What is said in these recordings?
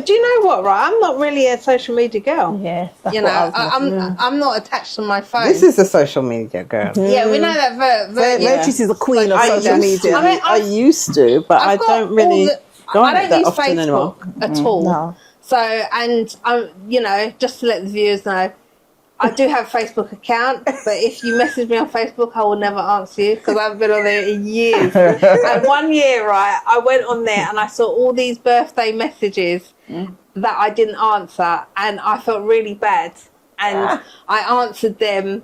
Do you know what? Right, I'm not really a social media girl. Yeah, that's You what know, I was I'm not attached to my phone. This is a social media girl. Yeah, we know that. Virtues is the queen of social media. I used to, but I don't really go on it that use often anymore. Facebook at all. No. So, and you know, just to let the viewers know, I do have a Facebook account, but if you message me on Facebook, I will never answer you because I've been on there in years. And 1 year, right, I went on there and I saw all these birthday messages that I didn't answer, and I felt really bad. And I answered them,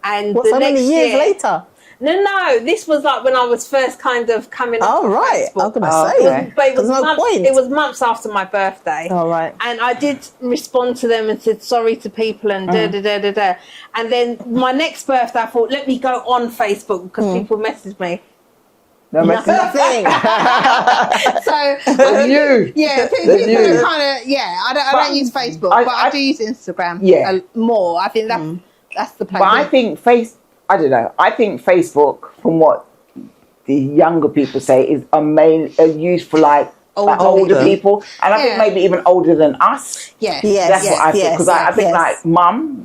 and What, the so next many years year, later? No, this was like when I was first kind of coming up. Oh, on right. Facebook. I was going to say. But it was There's no months, point. It was months after my birthday. Oh, right. And I did respond to them and said sorry to people and da. And then my next birthday, I thought, let me go on Facebook because people messaged me. Nothing. So They knew. yeah, They people knew. are kind of I don't use Facebook, but I do use Instagram. Yeah. More. I think that's the place. But I think I don't know. I think Facebook, from what the younger people say, is used for like older people, and I think maybe even older than us. Yeah. That's what I think, because I think like mum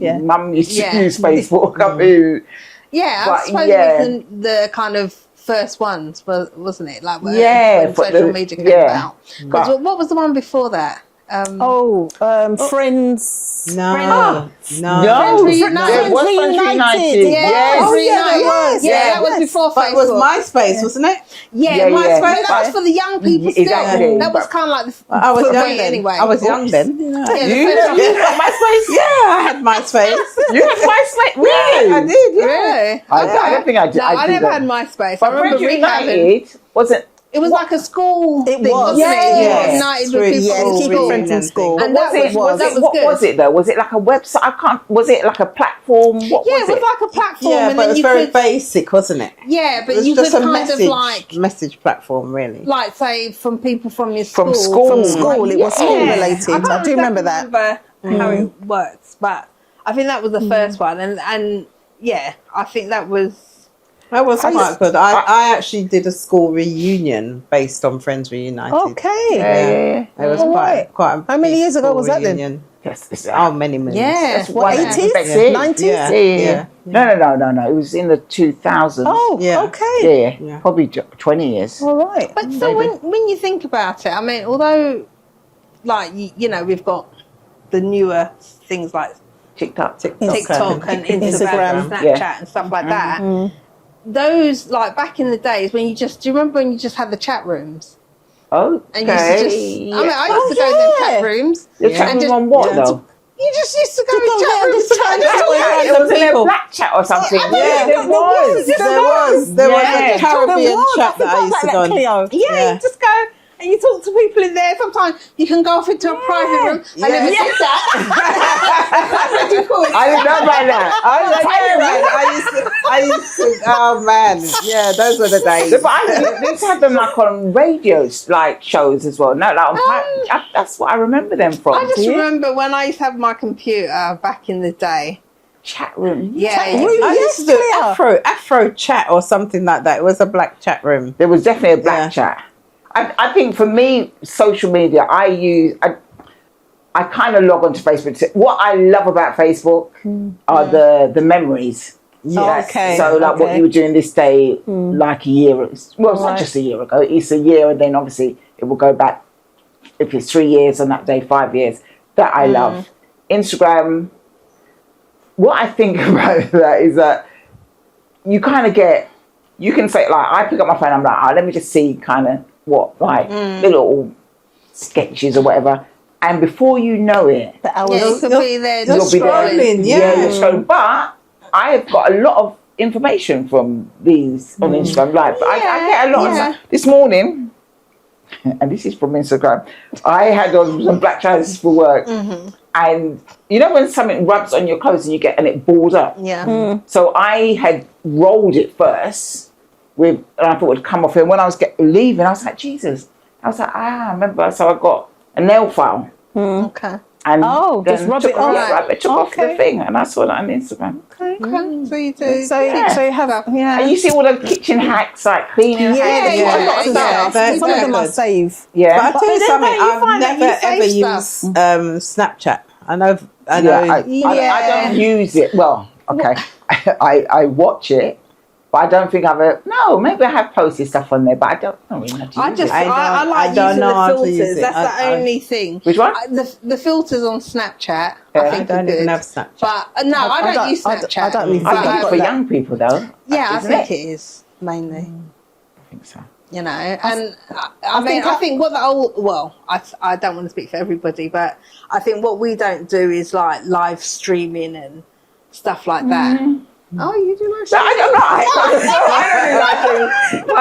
used to use Facebook. I mean, I suppose it was the kind of first ones, wasn't it? Like when social media came out. Because what was the one before that? Friends. No. Friends Reunited. It was Friends Reunited. Yes. Yes. That was before Facebook. But it was MySpace, wasn't it? Yeah, MySpace. That was for the young people still. Exactly. That was kind of like I was young then. anyway. I was young then. You got MySpace? Yeah, I had MySpace. You had MySpace? Really? I did, yeah. Really? I don't think I did. No, I never had MySpace. But I remember Friends Reunited wasn't. it was like a school thing, was. wasn't it? Yes. United with people. Yeah, keeping friends in school. And that was What good. was it though? Was it like a website? Was it like a platform? What Yeah, was it was like a platform. Yeah, and but then it was you very could, basic, wasn't it? yeah, It but was you could just a kind of message platform, really. like say from people from your school. From school. From school. It was school Yeah. related. I do remember that. How it works, but I think that was the first one, and yeah, I think that was. That was quite good. I actually did a school reunion based on Friends Reunited. Okay. Yeah. It was All quite right. a How many big years ago school was that then? reunion. Yes. Oh, many. Yeah. That's what 80s? 90s? Yeah. No. It was in the 2000s. Oh, Yeah. okay. Yeah. Probably 20 years. All right. But so when you think about it, I mean, although, like you know, we've got the newer things like TikTok. TikTok and Instagram, Instagram. Snapchat, and stuff like that. Those, like back in the days when do you remember when you just had the chat rooms? Oh, And you used to just, I used to go to the chat rooms. The chat and room just, on what though? You just used to go go to chat there and rooms. just chat. It was in a black chat or something. Yeah, there was. There was Yeah. a Caribbean chat that I used to go on. Yeah, you just go and you talk to people in there. Sometimes you can go off into a private room and then sit I didn't know about that. I used to, oh man, yeah, those were the days. But I used to have them like on radios, like shows as well. No, like on that's what I remember them from. I just remember when I used to have my computer back in the day. Chat room. Yeah, I used to do Afro chat or something like that. It was a black chat room. There was definitely a black chat. I think for me, social media, I kind of log onto Facebook. What I love about Facebook are the memories. Yes. Okay. So like what you were doing this day, like a year. Well, it's not just a year ago. It's a year, and then obviously it will go back. If it's 3 years on that day, 5 years. That I love. Instagram. What I think about that is that you kind of get. You can say like I pick up my phone. I'm like, let me just see kind of what like the little sketches or whatever. And before you know it, you could be there You're just scrolling, you're scrolling. But I have got a lot of information from these on Instagram Live. I get a lot of this morning, and this is from Instagram. I had on some black trousers for work, and you know when something rubs on your clothes and it balls up. Yeah. So I had rolled it first and I thought it would come off. And when I was leaving, I was like, Jesus. I was like, I remember. So I got a nail file. Okay. and just rub it off. It took off the thing, and I saw that on Instagram. Okay. So you do. So you have, And you see all the kitchen hacks, like cleaning hacks. Some of them I save. Yeah. But I tell you then something, don't you I've find that never you save ever used Snapchat. I know. I don't use it. Well, okay, I watch it, but I don't think maybe I have posted stuff on there, but I don't really know how to use it. I like using the filters. That's the only thing. Which one? The filters on Snapchat. Yeah. I think I don't are even good. have Snapchat. But I don't use Snapchat. I don't even I think think I've it's got for that. young people, though. Yeah, I isn't think it? it is mainly. I think so. You know, and I think what the old, I don't want to speak for everybody, but I think what we don't do is like live streaming and stuff like that. Oh, you do live streaming? I don't know. I don't but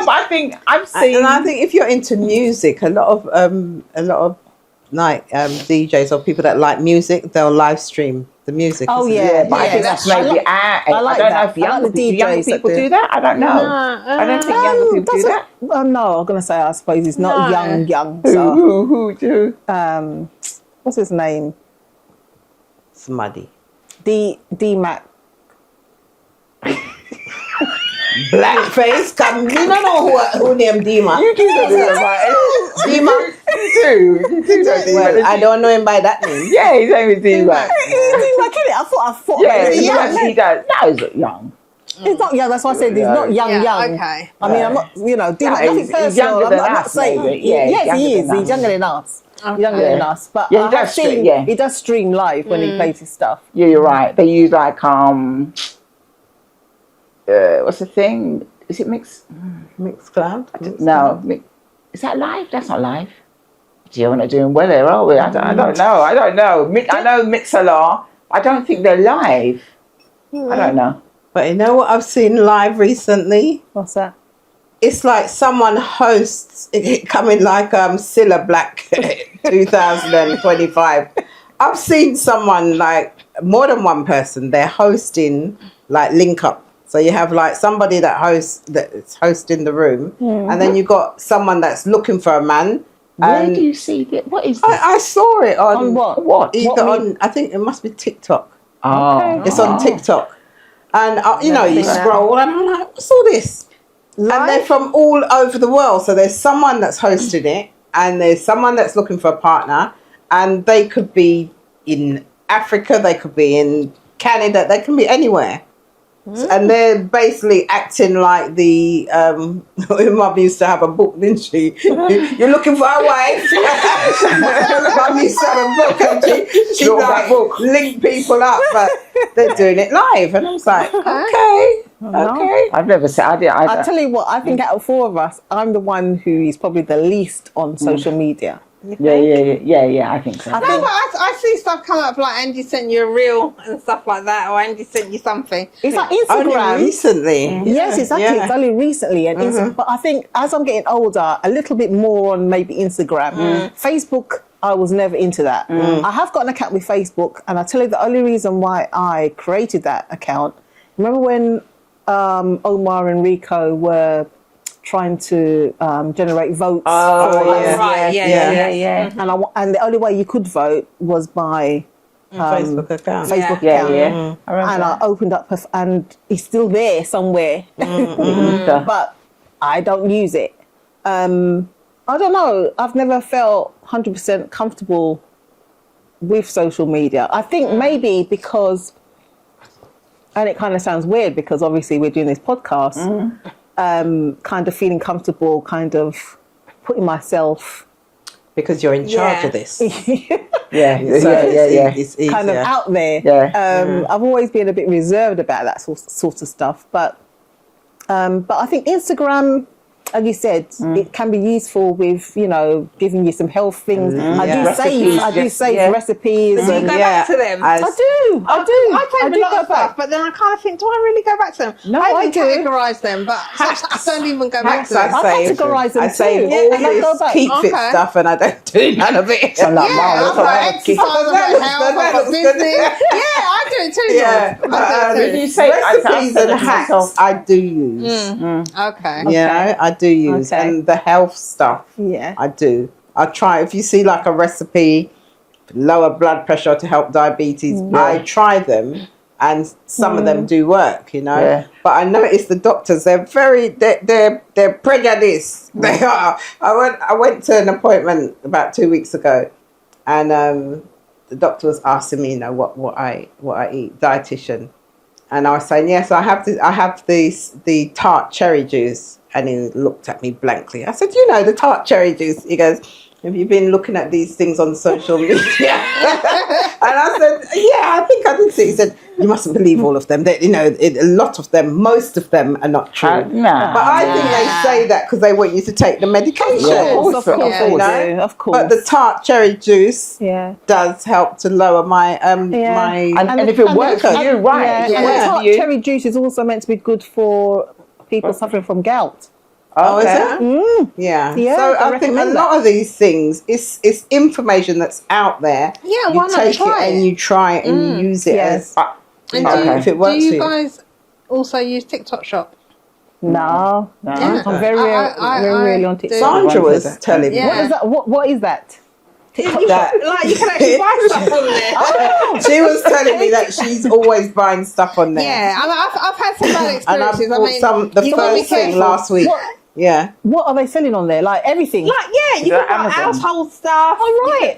I think I've seen. And I think if you're into music, a lot of like DJs or people that like music, they'll live stream the music. Oh, isn't it? yeah. But I think that's maybe I don't know if younger people do that. I don't know. I don't think younger people do that. Well, no, I'm going to say I suppose he's not young. Who So, do? what's his name? Smuddy. D-Mac. Blackface, come. You don't know who named Dima. You do that, right? Dima. You do that. Well, I don't know him by that name. Yeah, his name is D-Mac. D-Mac, innit? I thought. Yeah, He's he does. No, he's young. not young. That's why I said he's not young. Okay. I mean, I'm not. D-Mac, Yeah, nothing he's personal. younger I'm than not us, saying. maybe. Yeah, he's Yes, he younger is. than He's us. younger than us. Okay. Younger than us. But Yeah, he I does have seen. stream, yeah. He does stream live when he plays his stuff. Yeah, you're right. They use like what's the thing? Is it Mixed Cloud? No, is that live? That's not live. Gee, we're not doing well there, are we? I don't know. I know Mixlr. I don't think they're live. I don't know. But you know what I've seen live recently? What's that? It's like someone hosts it coming like Cilla Black 2025. I've seen someone like more than one person. They're hosting like link up. So you have like somebody that's hosting the room, and then you got someone that's looking for a man. Where do you see that? What is this? I saw it on what? What? Either on, I think it must be TikTok. Oh, It's on TikTok, and you scroll, and I'm like, what's all this? And they're from all over the world. So there's someone that's hosting it, and there's someone that's looking for a partner, and they could be in Africa, they could be in Canada, they can be anywhere. And they're basically acting like the Mum used to have a book, didn't she? You're looking for a wife. Mum used to have a book, and she like link people up, but they're doing it live, and I was like, okay. I've never said. I'll tell you what. I think out of four of us, I'm the one who is probably the least on social media. Yeah. I think so. No, but I see stuff come up like Andy sent you a reel and stuff like that, or Andy sent you something. It's like Only Instagram. recently. Yes, exactly. Yeah. It's only recently, and but I think as I'm getting older, a little bit more on maybe Instagram. Facebook, I was never into that. I have got an account with Facebook, and I tell you the only reason why I created that account. Remember when Omar and Rico were trying to generate votes? Yeah. And the only way you could vote was by Facebook account. Facebook Yeah. account. I remember And I opened up, and it's still there somewhere, but I don't use it. I don't know. I've never felt 100% comfortable with social media. I think maybe because, and it kind of sounds weird because obviously we're doing this podcast, kind of feeling comfortable, kind of putting myself Because you're in charge of this. Yeah. It's easier. kind of out there. Yeah. I've always been a bit reserved about that sort of stuff, but I think Instagram, as you said, it can be useful with giving you some health things. I do save recipes. Do you go back to them? I do. I take a lot of stuff, but then I kind of think, do I really go back to them? No, I do. categorise them, but I don't even go back to them. I categorise them I save too. all And I go this back. keep fit Okay. stuff, and I don't do none of it. So like, Yeah, Mom, I've got exercise, I've got health, I've got business. Yeah, I do it too. Yeah, Lord. I do it too. you say recipes and hacks I do use. Okay. Yeah, I do use, Okay. and the health stuff Yeah. I do. I try if you see like a recipe lower blood pressure, to help diabetes. I try them, and some of them do work, you know. Yeah. But I noticed the doctors, they're prejudiced. They are. I went to an appointment about 2 weeks ago, and the doctor was asking me, you know, what I eat, dietitian, and I was saying, yes, I have the tart cherry juice, and he looked at me blankly. I said, you know, the tart cherry juice. He goes, have you been looking at these things on social media? And I said, yeah, I think I did see. He said, you mustn't believe all of them. They, you know, a lot of them, most of them are not true. Nah. But I think they say that because they want you to take the medication. Of course, they you know? do, of course. But the tart cherry juice does help to lower my my. And if it works for you, right? And the tart cherry juice is also meant to be good for people suffering from gout. Oh, is it? Yeah. So I think a lot of these things, it's information that's out there. Yeah, you why not take try it and you try it and you use it as And if it works do you for you. guys also use TikTok Shop? No. Yeah. I'm very rarely on TikTok. Sandra was telling me. Yeah. What is that? What is that? That Like you can actually buy stuff on there. she was telling me that she's always buying stuff on there. Yeah, I mean, I've had some bad And I experiences. bought the you gotta be first thing careful. last week. Yeah. What are they selling on there? Like everything? Like, yeah, you can buy Amazon? household stuff. Oh, right.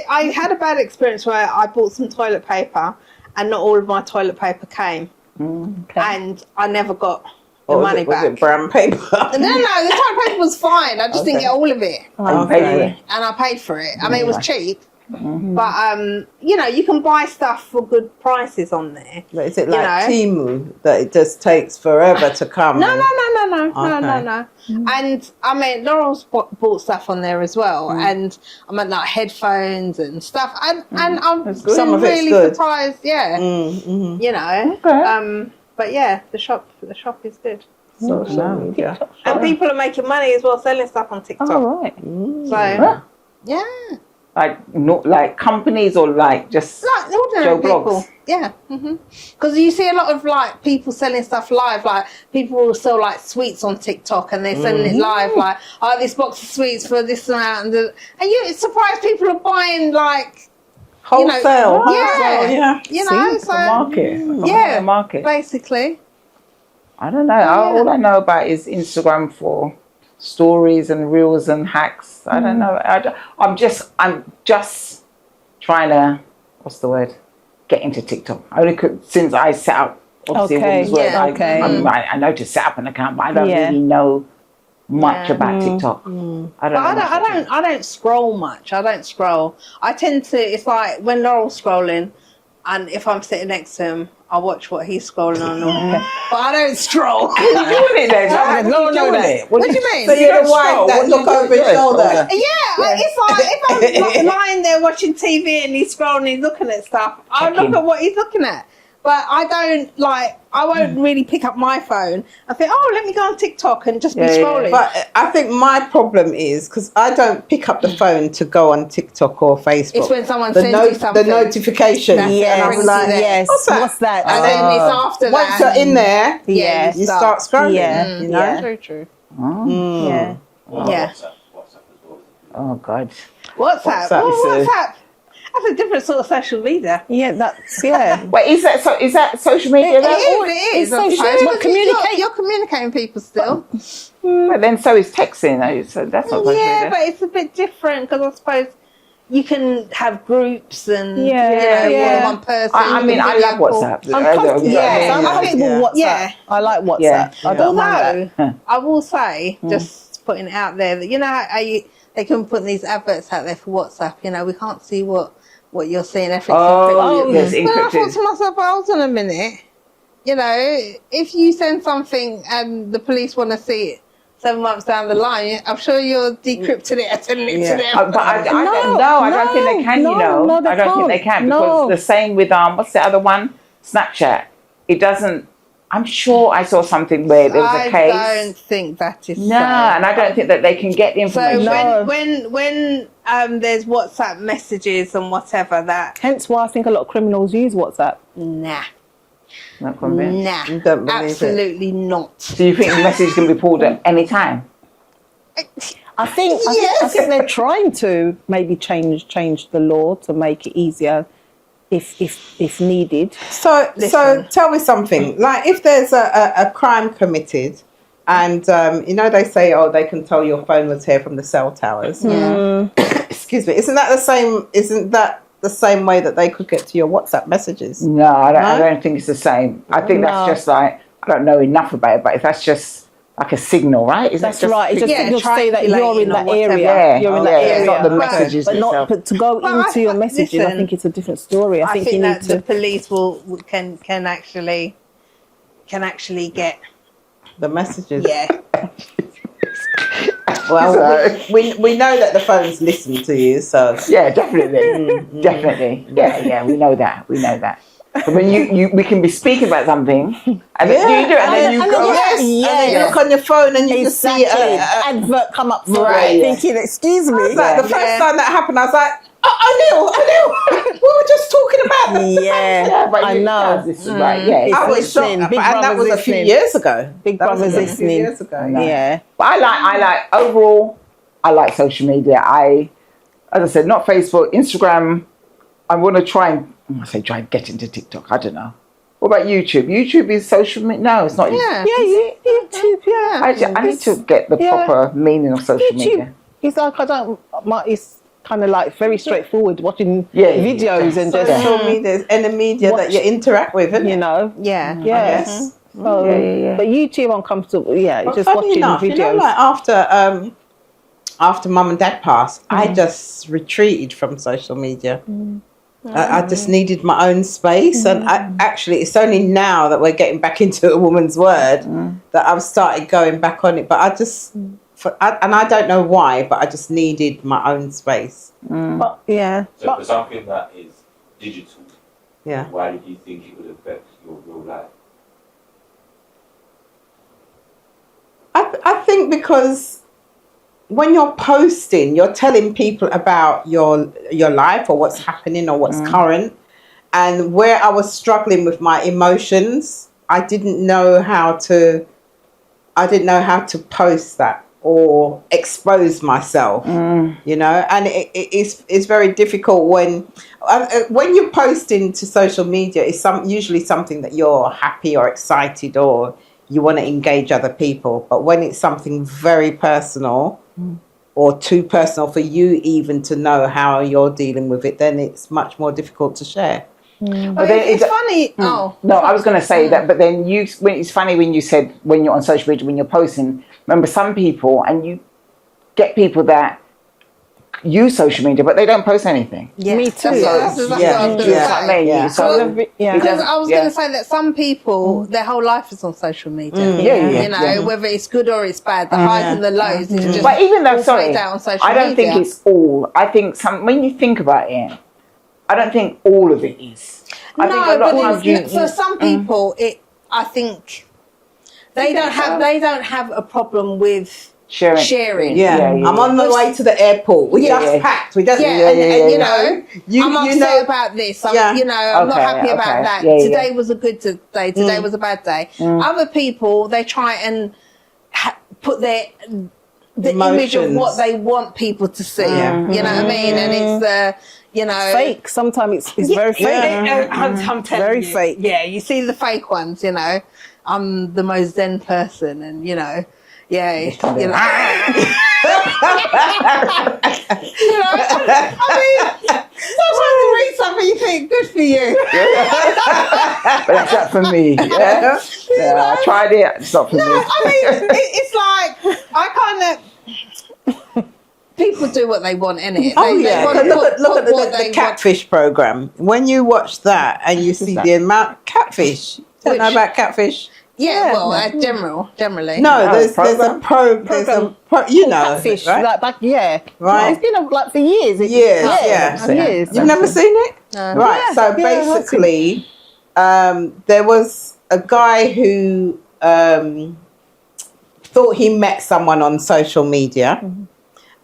I had a bad experience where I bought some toilet paper and not all of my toilet paper came. And I never got the money back. Was it brown paper? No, the toilet paper was fine. I just didn't get all of it. And pay for it. And I paid for it. I mean, it was cheap. But, you know, you can buy stuff for good prices on there. But is it like Temu that it just takes forever to come? No. And I mean, Laurel's bought stuff on there as well, and I mean like headphones and stuff, and I'm Some of it's really good. surprised. Yeah, you know. But yeah, the shop is good, Social media. and people are making money as well selling stuff on TikTok. Oh, right. So yeah, Like not like companies or like just like ordinary Joe people. Blogs. Yeah, because you see a lot of like people selling stuff live. Like people will sell like sweets on TikTok, and they're selling it live. Like, oh, this box of sweets for this amount, and you're surprised people are buying like Wholesale. yeah. You know, so market. yeah, Market. basically. I don't know. All I know about is Instagram for stories and reels and hacks. I don't know. I'm just trying to, what's the word? Get into TikTok. Only since I set up obviously Women's World. Yeah, I know to set up an account, but I don't really know much about TikTok. I don't scroll much. I don't scroll. I tend to. It's like when Laurel's scrolling, and if I'm sitting next to him, I watch what he's scrolling on. But I don't scroll. You're doing it then. No, What do you mean? So you're the wife that look over his shoulder. It's like if I'm lying there watching TV and he's scrolling, he's looking at stuff. I look at what he's looking at, but I won't really pick up my phone. I think, oh, let me go on TikTok and just be scrolling. But I think my problem is because I don't pick up the phone to go on TikTok or Facebook. It's when someone sends you something. The notification. That's And I'm like, yes. what's that? And then it's after Once that. you're in there, Yeah, you start scrolling. Yeah. You know? Very true. Yeah. Yeah. Oh God. WhatsApp. WhatsApp. That's a different sort of social media. Yeah, that's Wait, is that social media? It is. It's social media. But You're communicating with people still. But then so is texting. Though, so that's not social media. But it's a bit different because I suppose you can have groups and more than one person. I mean, I love WhatsApp. I'm comfortable with WhatsApp. Yeah. I like WhatsApp. Yeah. I don't mind that. Although, I will say, just putting it out there, that you know how they can put these adverts out there for WhatsApp. You know, we can't see what you're seeing. Everything's encrypted. Yes, But I thought encrypted. to myself, hold on a minute. You know, if you send something and the police want to see it 7 months down the line, I'm sure you're decrypting it and sending it to them. But I don't think they can. they I don't think they can because the same with what's the other one? Snapchat. It doesn't. I'm sure I saw something where there was a case. I don't think that is No, and I don't think that they can get the information. So when there's WhatsApp messages and whatever that, Hence why I think a lot of criminals use WhatsApp. nah, Not convinced. nah, You don't believe absolutely not. Do you think the message can be pulled at any time? I think they're trying to maybe change the law to make it easier if needed. So tell me something. Like, if there's a crime committed, and they say, oh, they can tell your phone was here from the cell towers. Excuse me. Isn't that the same way that they could get to your WhatsApp messages? No, I don't think it's the same. I think that's just like, I don't know enough about it, but if that's just like a signal, right? That's right. It's just signal to say that you're in that area. Yeah, You're in that area. It's not the messages but itself. but to go into your messages, I think it's a different story. I think you that need to. the police can actually get The messages. yeah. Well, we know that the phones listen to you, so Yeah, definitely, definitely. Yeah, we know that. But when we can be speaking about something, and then you do it, and then you go. Yes, and then you look on your phone and you just see Exactly. Advert come up for Right. it, thinking, excuse me. Like, the first time that happened, I was like, oh, I knew. We were just talking about the Yeah, But I you- know. This is right. Yeah, It's I was shocked, listening. and Big that Brother's was a few listening. years ago. Big That was Brother's a few listening. years ago. Yeah. But I like overall. I like social media. As I said, not Facebook, Instagram. I want to try and get into TikTok. I don't know. What about YouTube? YouTube is social media. No, it's not. Yeah. YouTube, yeah. I need to get the proper meaning of social media. It's like it's kind of like very straightforward watching Yeah, videos and just, Social media is any media that you interact with, isn't you it? know. Yeah. Yes. So, Yeah. But YouTube, I'm comfortable. Yeah, But just funny watching enough, videos. like after Mum and Dad passed, I just retreated from social media. I just needed my own space, and actually, it's only now that we're getting back into a woman's word that I've started going back on it. But I just, and I don't know why, but I just needed my own space. But, yeah. So for something that is digital, Yeah. why do you think it would affect your real life? I think because when you're posting, you're telling people about your life or what's happening or what's current. And where I was struggling with my emotions, I didn't know how to post that or expose myself, you know. And it's very difficult when you're posting to social media. It's usually something that you're happy or excited or you want to engage other people. But when it's something very personal or too personal for you even to know how you're dealing with it, then it's much more difficult to share. But then It's funny. Oh. No, I was going to say that, but then it's funny when you said when you're on social media, when you're posting, remember some people, and you get people that use social media, but they don't post anything. Yeah. Me too. That's what I was Yeah. going to Yeah. say. I mean, Yeah. so Because I was yeah. going to say that some people, their whole life is on social media. Yeah. You know, whether it's good or it's bad, the highs and the lows is just But even though, all sorry, played out on social I don't media. think it's all. I think when you think about it, I don't think all of it is. I think a lot of times you, for some people, I think they don't have a problem with sharing. Yeah. I'm on my way to the airport. We just packed. We just and you know, you I'm upset know about this. I'm not Okay, happy about okay. that. Yeah, Today was a good day. Today was a bad day. Other people, they try and put the image of Emotions. what they want people to see. Yeah. You know what I mean? And it's Fake. Sometimes it's very fake. I'm telling Very you. fake. Yeah, you see the fake ones. You know, I'm the most zen person, and you know. Yeah, you know. You know, I mean, sometimes you read something, you think, good for you. but that's not for me. Yeah, I tried it. It's not for me. I mean, it's like, I kind of, people do what they want, innit? Oh They yeah, want to look at put what the they catfish program. When you watch that and you see the amount catfish, don't know Which- about catfish. Yeah, well, generally. No, there's a program? you know, Catfish, right? like back, yeah. Right. It's been like for years. Years, yeah. Years. You've never seen it, right? Yeah, So yeah, I have basically, there was a guy who thought he met someone on social media.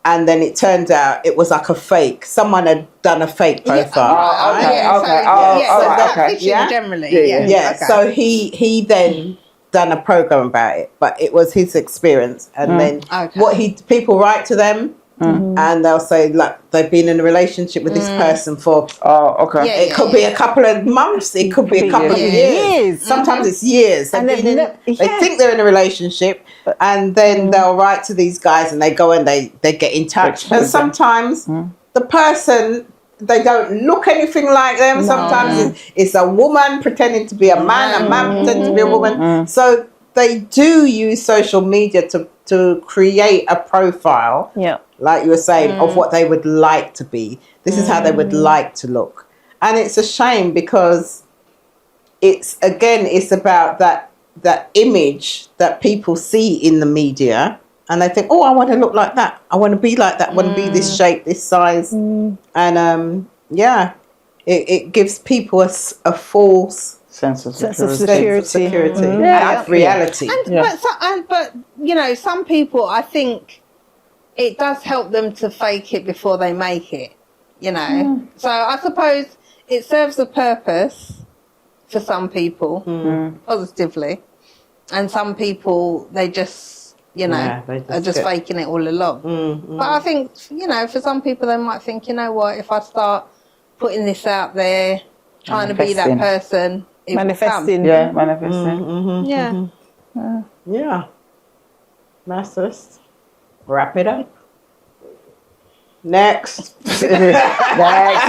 And then it turned out it was like a fake. Someone had done a fake profile. okay, Yeah, okay. so, Oh, yeah, so alright, that's okay. fiction Yeah? generally. Yeah, Yeah. Okay. So he then done a program about it, but it was his experience. And then Okay. what people write to them, and they'll say like they've been in a relationship with this person for. Oh, okay. Yeah. It could be a couple of months. It could be a couple of years. Sometimes it's years. And They've they've been in- ne- They yeah. think they're in a relationship, and then they'll write to these guys, and they go and they get in touch. And sometimes the person, they don't look anything like them. Sometimes it's a woman pretending to be a man pretending to be a woman. So they do use social media to create a profile, Yeah. like you were saying, of what they would like to be. This is how they would like to look. And it's a shame because it's about that image that people see in the media, and they think, oh, I want to look like that. I want to be like that. I want to be this shape, this size. And it gives people a false Sense of Sense of security. security. security. Yeah, That's reality. But you know, some people, I think it does help them to fake it before they make it. You know, so I suppose it serves a purpose for some people positively, and some people they just are just faking it all along. But I think for some people they might think, you know what, if I start putting this out there, trying to be that Manifesting. person, it will Manifesting. Yeah, manifesting. come. Yeah. Yeah. Nice list. Wrap it up. Next. Next.